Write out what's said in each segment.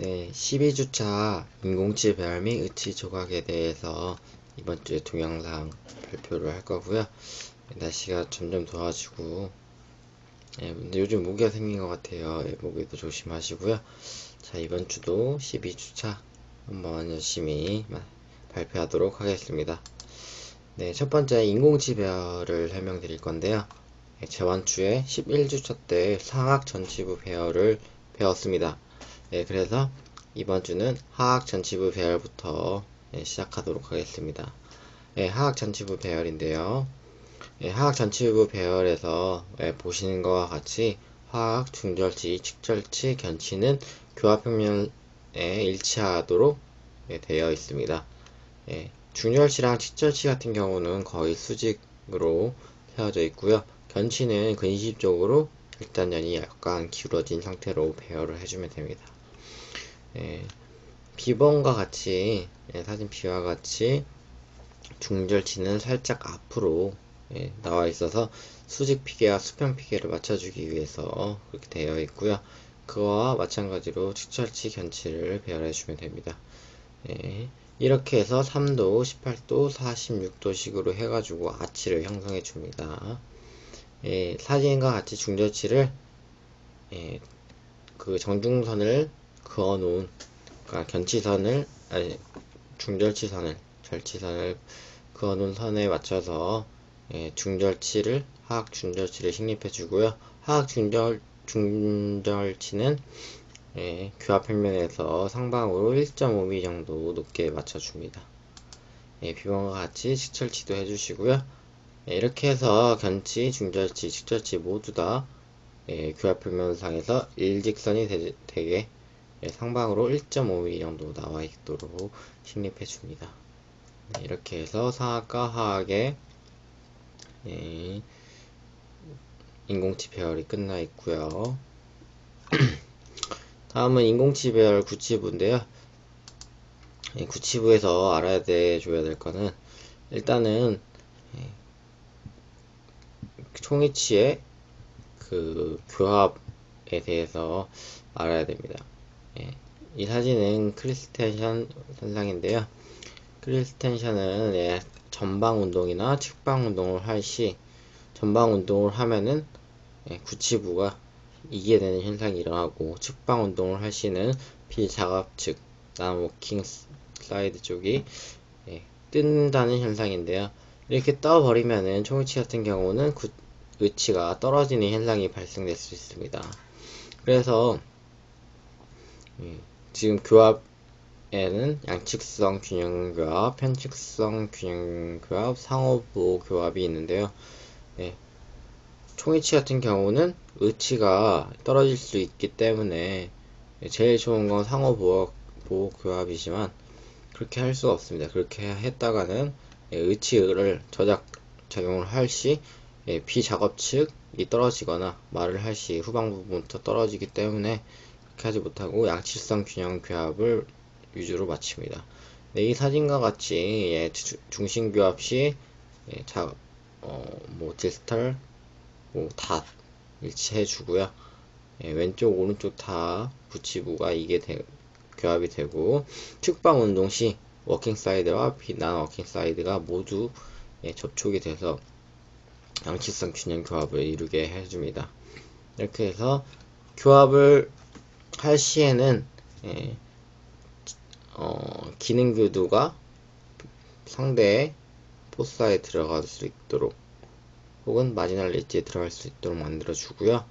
네, 12주차 인공지 배열 및 의치 조각에 대해서 이번 주에 동영상 발표를 할 거고요. 날씨가 점점 더워지고, 근데 요즘 모기가 생긴 것 같아요. 모기도 조심하시고요. 자, 이번 주도 12주차 한번 열심히 발표하도록 하겠습니다. 네, 첫 번째 인공지 배열을 설명드릴 건데요. 저번 주에 11주차 때 상악 전치부 배열을 배웠습니다. 네, 그래서 이번 주는 하악 전치부 배열부터 시작하도록 하겠습니다. 하악 전치부 배열인데요. 하악 전치부 배열에서 보시는 것과 같이 화학, 중절치, 측절치, 견치는 교합평면에 일치하도록 되어 있습니다. 중절치랑 측절치 같은 경우는 거의 수직으로 세워져 있고요. 견치는 근시적으로 일단연이 약간 기울어진 상태로 배열을 해주면 됩니다. B번과 같이 사진 B와 같이 중절치는 살짝 앞으로 나와 있어서 수직 피계와 수평 피계를 맞춰주기 위해서 그렇게 되어 있고요. 그거와 마찬가지로 측절치, 견치를 배열해 주면 됩니다. 이렇게 해서 3도, 18도, 46도 식으로 해가지고 아치를 형성해 줍니다. 사진과 같이 중절치를 그 정중선을 그어 놓은, 그러니까 견치선을, 아니, 중절치선을, 절치선을 그어 놓은 선에 맞춰서 중절치를, 하악 중절치를 식립해 주고요. 하악 중절치는 교합평면에서 상방으로 1.5mm 정도 높게 맞춰줍니다. B번과 같이 측절치도 해주시고요. 이렇게 해서 견치, 중절치, 측절치 모두 다 교합평면상에서 일직선이 되게 상방으로 1.5mm 정도 나와 있도록 식립해 줍니다. 이렇게 해서 상악과 하악의 인공치 배열이 끝나 있고요. 다음은 인공치 배열 구치부인데요. 구치부에서 알아야 줘야 될 거는 일단은 총이치의 그 교합에 대해서 알아야 됩니다. 이 사진은 크리스텐션 현상인데요. 크리스텐션은 전방 운동이나 측방 운동을 할 시 전방 운동을 하면은 구치부가 이게 되는 현상이 일어나고, 측방 운동을 할 시는 비자갑측, 워킹 슬라이드 쪽이 뜬다는 현상인데요. 이렇게 떠버리면은 총이치 같은 경우는 의치가 떨어지는 현상이 발생될 수 있습니다. 그래서 지금 교합에는 양측성 균형교합, 편측성 균형교합, 상호보호 교합이 있는데요. 총이치 같은 경우는 의치가 떨어질 수 있기 때문에 제일 좋은 건 상호보호 교합이지만 그렇게 할 수가 없습니다. 그렇게 했다가는 의치를 작용을 할 시 비작업측이 떨어지거나 말을 할 시 후방 부분부터 떨어지기 때문에 그렇게 하지 못하고 양측성 균형 교합을 위주로 마칩니다. 이 사진과 같이 중심 교합 시 디스털 닷 일치해 주고요. 왼쪽 오른쪽 다 구치부가 이게 교합이 되고, 측방 운동 시 워킹 사이드와 비난 워킹 사이드가 모두 접촉이 돼서 양측성 균형 교합을 이루게 해줍니다. 이렇게 해서 교합을 할 시에는 기능교두가 상대의 포스사에 들어갈 수 있도록 혹은 마지널 엣지에 들어갈 수 있도록 만들어 주고요.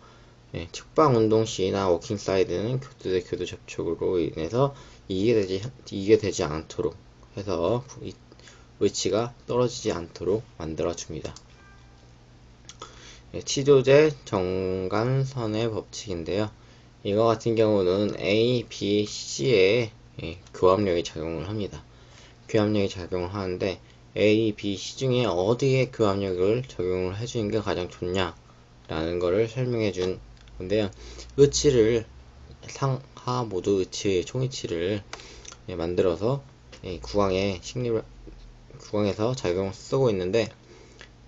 측방 운동 시나 워킹 사이드는 교두 대 교두 접촉으로 인해서 이게 되지 않도록 해서 위치가 떨어지지 않도록 만들어 줍니다. 치조제 정간선의 법칙인데요. 이거 같은 경우는 A, B, C에 교합력이 작용을 합니다. 교합력이 작용을 하는데 A, B, C 중에 어디에 교합력을 적용을 해주는 게 가장 좋냐 라는 거를 설명해 준 건데요. 의치를 상하 모두 의치 총이치를 만들어서 구강에서 작용을 쓰고 있는데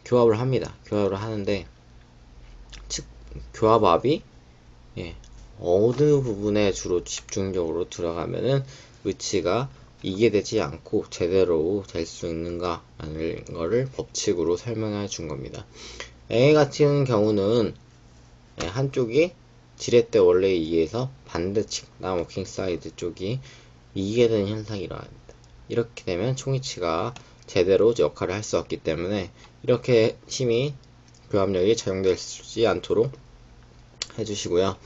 교합을 합니다. 교합을 하는데 교합압이 어느 부분에 주로 집중적으로 들어가면은 의치가 이해되지 않고 제대로 될 수 있는가 라는 거를 법칙으로 설명해 준 겁니다. A 같은 경우는 한쪽이 지렛대 원래에 의해서 반대측, 워킹 사이드 쪽이 이해되는 현상이 일어납니다. 이렇게 되면 총위치가 제대로 역할을 할 수 없기 때문에 이렇게 힘이 교합력이 적용되지 않도록 해주시고요.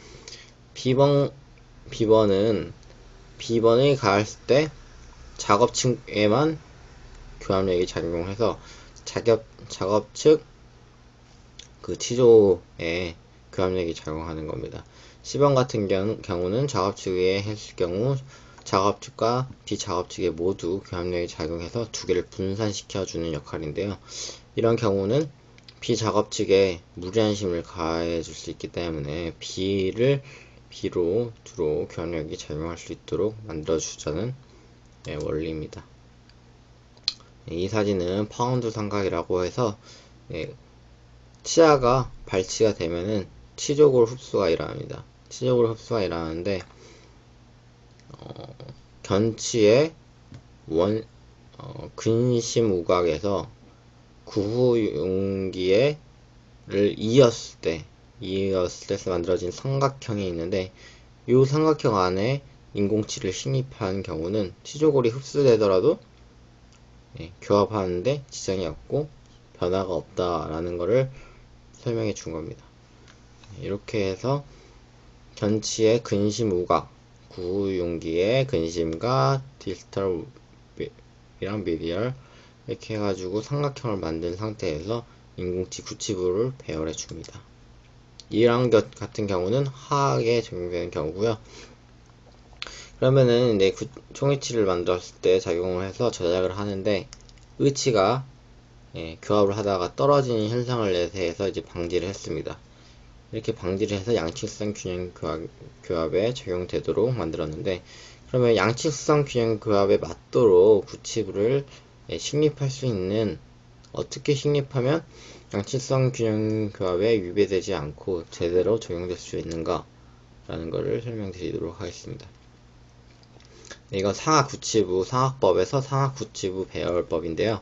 B번을 가했을 때 작업측에만 교합력이 작용해서 작업측 그 T조에 교합력이 작용하는 겁니다. C번 같은 경우는 작업측에 했을 경우 작업측과 비작업측에 모두 교합력이 작용해서 두 개를 분산시켜주는 역할인데요. 이런 경우는 비작업측에 무리한 힘을 가해줄 수 있기 때문에 B로 주로 교합력이 작용할 수 있도록 만들어주자는 원리입니다. 이 사진은 파운드 삼각이라고 해서 치아가 발치가 되면은 치족으로 흡수가 일어납니다. 치족으로 흡수가 일어나는데 견치의 근심 우각에서 구후용기를 이었을 때 만들어진 삼각형이 있는데 이 삼각형 안에 인공치를 식립한 경우는 치조골이 흡수되더라도 교합하는데 지장이 없고 변화가 없다라는 것을 설명해 준 겁니다. 이렇게 해서 견치의 근심 우각, 구용기의 근심과 디스털이랑 미디얼 이렇게 해가지고 삼각형을 만든 상태에서 인공치 구치부를 배열해 줍니다. 이런 것 같은 경우는 화학에 적용되는 경우고요. 그러면은 총위치를 만들었을 때 작용을 해서 저작을 하는데 의치가 교합을 하다가 떨어지는 현상을 대해서 이제 방지를 했습니다. 이렇게 방지를 해서 양측성 균형 교합에 적용되도록 만들었는데 그러면 양측성 균형 교합에 맞도록 구치부를 식립할 수 있는 어떻게 식립하면 양측성 균형 교합에 위배되지 않고 제대로 적용될 수 있는가 라는 것을 설명드리도록 하겠습니다. 이건 상하구치부 상하구치부 배열법인데요.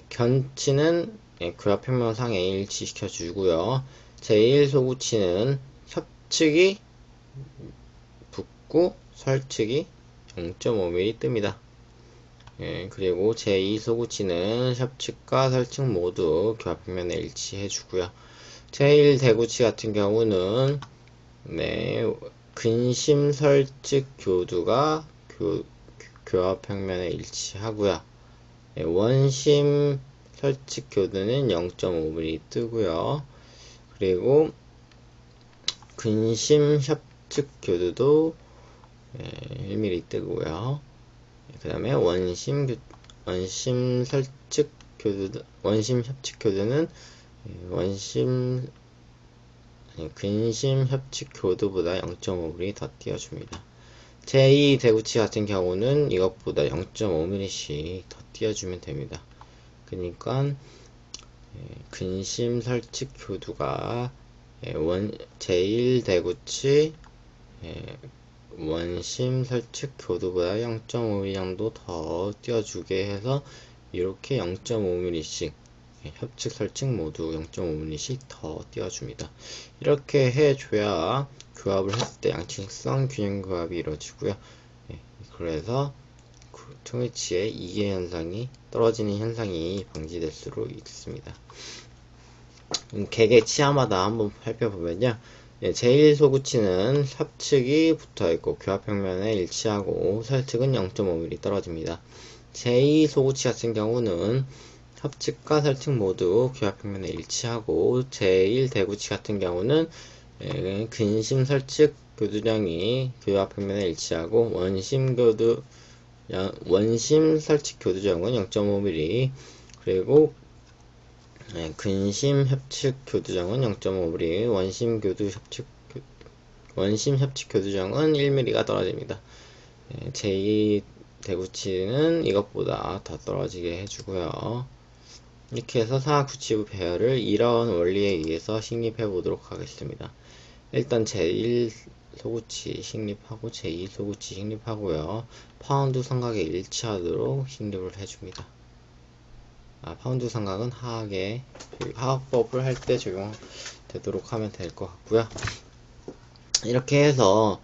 견치는 교합평면상에 일치시켜 주고요. 제1소구치는 협측이 붙고 설측이 0.5mm 뜹니다. 그리고 제2소구치는 협측과 설측 모두 교합평면에 일치해 주고요. 제1대구치 같은 경우는 근심 설측 교두가 교합평면에 일치하고요. 원심 설측 교두는 0.5mm 뜨고요. 그리고 근심 협측 교두도 1mm 뜨고요. 그 다음에 원심 설측 교두, 원심 협측 교두는 근심 협측 교두보다 0.5mm 더 띄워줍니다. 제2대구치 같은 경우는 이것보다 0.5mm씩 더 띄워주면 됩니다. 그러니까 근심 설측 교두가 제1대구치 원심 설측 교두보다 0.5mm 정도 더 띄워주게 해서 이렇게 0.5mm씩 협측 설측 모두 0.5mm씩 더 띄워줍니다. 이렇게 해줘야 교합을 했을 때 양측성 균형 교합이 이루어지고요. 그래서 총위치의 이해 현상이 떨어지는 현상이 방지될 수 있습니다. 개개 치아마다 한번 살펴보면요. 제1소구치는 협측이 붙어있고 교합평면에 일치하고 설측은 0.5mm 떨어집니다. 제2소구치 같은 경우는 협측과 설측 모두 교합평면에 일치하고 제1대구치 같은 경우는 근심 설측 교두량이 교합평면에 일치하고 원심 설측 교두량은 0.5mm 그리고 근심 협측 교두량은 0.5mm 원심 협측 교두량은 1mm가 떨어집니다. 제2대구치는 이것보다 더 떨어지게 해주고요. 이렇게 해서 상하구치부 배열을 이런 원리에 의해서 식립해 보도록 하겠습니다. 일단 소구치 식립하고 제2 소구치 식립하고요. 파운드 삼각에 일치하도록 식립을 해줍니다. 파운드 삼각은 화학법을 할 때 적용되도록 하면 될 것 같고요. 이렇게 해서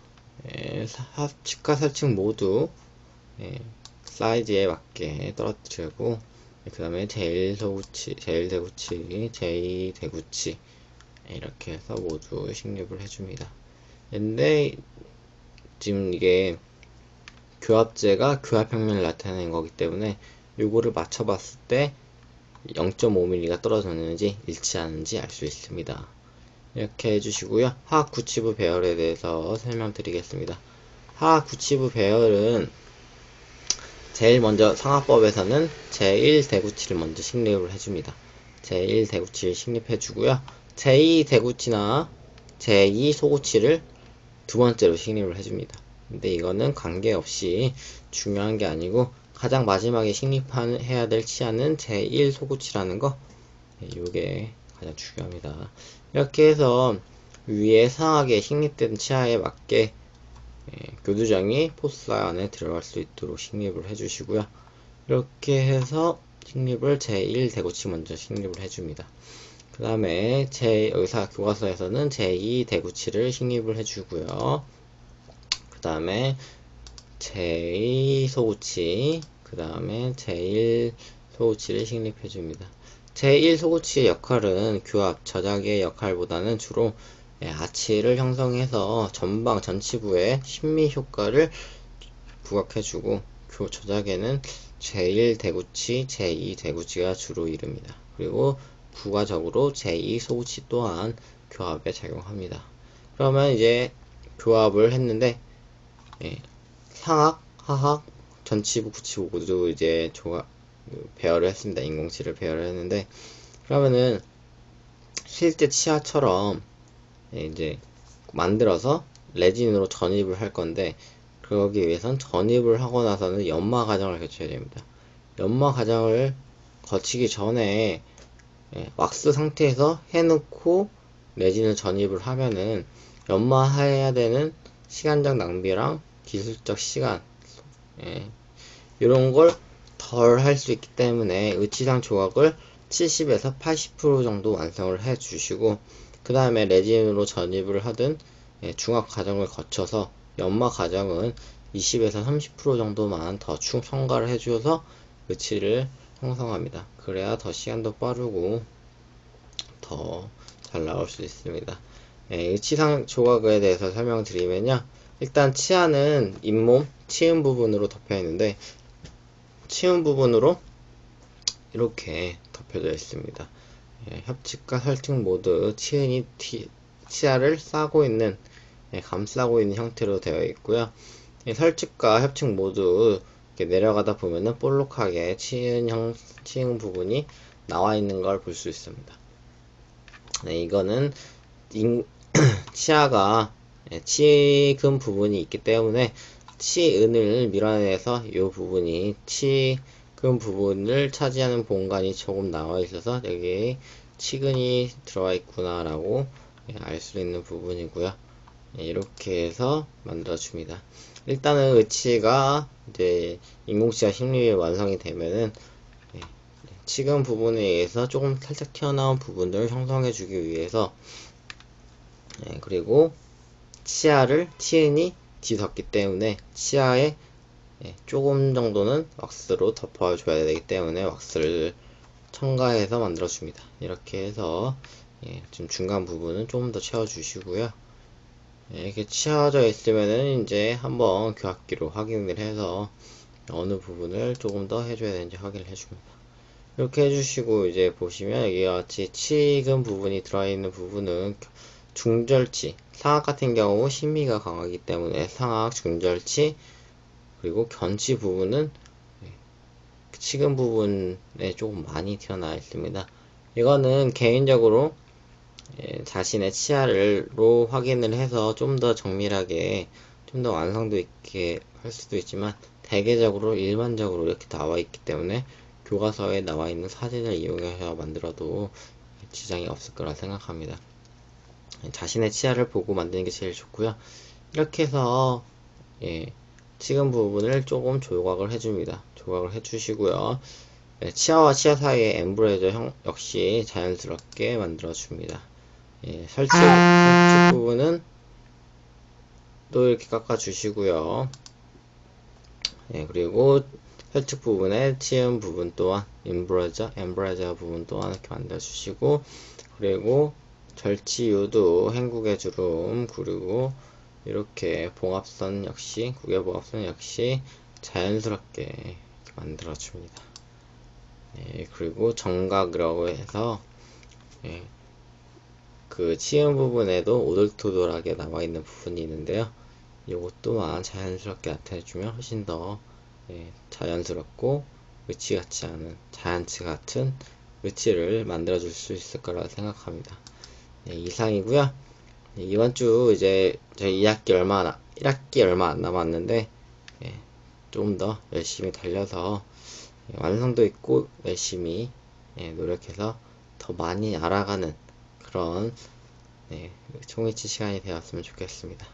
합측과 설측 모두 사이즈에 맞게 떨어뜨리고, 그 다음에 제1 대구치, 제2 대구치 이렇게 해서 모두 식립을 해줍니다. 근데 지금 이게 교합제가 교합평면을 나타내는 거기 때문에 요거를 맞춰봤을 때 0.5mm가 떨어졌는지 일치하는지 알 수 있습니다. 이렇게 해주시고요. 화학구치부 배열에 대해서 설명드리겠습니다. 화학구치부 배열은 제일 먼저 상화법에서는 제1대구치를 먼저 식립을 해줍니다. 제1대구치를 식립해주고요. 제2대구치나 제2소구치를 두 번째로 식립을 해줍니다. 근데 이거는 관계없이 중요한 게 아니고 가장 마지막에 식립해야 될 치아는 제1소구치라는 거, 이게 가장 중요합니다. 이렇게 해서 위에 상하게 식립된 치아에 맞게 교두정이 포스 안에 들어갈 수 있도록 식립을 해주시고요. 이렇게 해서 식립을 제1 대구치 먼저 식립을 해줍니다. 그 다음에 여기서 교과서에서는 제2 대구치를 식립을 해주고요. 그 다음에 제2 소구치, 그 다음에 제1 소구치를 식립해줍니다. 제1 소구치의 역할은 교합, 저작의 역할보다는 주로 아치를 형성해서 전치부에 심미 효과를 부각해주고, 저작에는 제1 대구치, 제2 대구치가 주로 이릅니다. 그리고 부가적으로 제2 소구치 또한 교합에 작용합니다. 그러면 이제 교합을 했는데 상학, 하학, 전치부, 구치부 모두 이제 배열을 했습니다. 인공치를 배열을 했는데, 그러면은 실제 치아처럼 이제 만들어서 레진으로 전입을 할 건데, 그러기 위해선 전입을 하고 나서는 연마 과정을 거쳐야 됩니다. 연마 과정을 거치기 전에 왁스 상태에서 해놓고 레진을 전입을 하면은 연마해야 되는 시간적 낭비랑 기술적 시간, 이런 걸 덜 할 수 있기 때문에 의치상 조각을 70에서 80% 정도 완성을 해 주시고, 그 다음에 레진으로 전입을 하든 중합 과정을 거쳐서 연마 과정은 20에서 30% 정도만 더 첨가를 해주어서 의치를 형성합니다. 그래야 더 시간도 빠르고 더 잘 나올 수 있습니다. 의치상 조각에 대해서 설명드리면요. 일단 치아는 잇몸, 치음 부분으로 덮여 있는데, 치음 부분으로 이렇게 덮여져 있습니다. 협측과 설측 모두 치은이 치아를 싸고 있는, 감싸고 있는 형태로 되어 있고요. 설측과 협측 모두 이렇게 내려가다 보면은 볼록하게 치은 부분이 나와 있는 걸 볼 수 있습니다. 이거는 치아가 치근 부분이 있기 때문에 치은을 밀어내서 이 부분이 치근 부분을 차지하는 공간이 조금 나와 있어서 여기 치근이 들어가 있구나 라고 알 수 있는 부분이고요. 이렇게 해서 만들어 줍니다. 일단은 의치가 이제 인공치아 식립이 완성이 되면은 치근 부분에 의해서 조금 살짝 튀어나온 부분들을 형성해 주기 위해서, 그리고 치은이 뒤덮기 때문에 치아에 조금 정도는 왁스로 덮어줘야 되기 때문에 왁스를 첨가해서 만들어 줍니다. 이렇게 해서 지금 중간 부분은 조금 더 채워주시고요. 이렇게 채워져 있으면은 이제 한번 교합기로 확인을 해서 어느 부분을 조금 더 해줘야 되는지 확인을 해줍니다. 이렇게 해주시고 이제 보시면 여기와 같이 치근 부분이 들어있는 부분은 중절치, 상악 같은 경우 심미가 강하기 때문에 상악, 중절치, 그리고 견치 부분은 치근 부분에 조금 많이 튀어나와 있습니다. 이거는 개인적으로 자신의 치아로 확인을 해서 좀 더 정밀하게, 좀 더 완성도 있게 할 수도 있지만, 대개적으로 일반적으로 이렇게 나와 있기 때문에 교과서에 나와 있는 사진을 이용해서 만들어도 지장이 없을 거라 생각합니다. 자신의 치아를 보고 만드는 게 제일 좋고요. 이렇게 해서 예, 지금 부분을 조금 조각을 해줍니다. 조각을 해주시고요. 네, 치아와 치아 사이의 엠브레저 역시 자연스럽게 만들어줍니다. 예, 설치 부분은 또 이렇게 깎아주시고요. 예, 그리고 설치 부분에 치음 부분 또한 엠브레저 부분 또한 이렇게 만들어주시고, 그리고 절치 유도, 행국의 주름, 그리고 이렇게 봉합선 역시, 국의 봉합선 역시 자연스럽게 이렇게 만들어줍니다. 예, 그리고 정각이라고 해서 예, 그 치음 부분에도 오돌토돌하게 남아있는 부분이 있는데요. 이것 또한 자연스럽게 나타내주면 훨씬 더 예, 자연스럽고 의치 같지 않은 자연치 같은 의치를 만들어줄 수 있을 거라고 생각합니다. 예, 이상이고요. 예, 이번 주 이제 저희 1학기 얼마 안 남았는데 예, 조금 더 열심히 달려서 예, 완성도 있고 열심히 예, 노력해서 더 많이 알아가는 그런 네, 총이치 시간이 되었으면 좋겠습니다.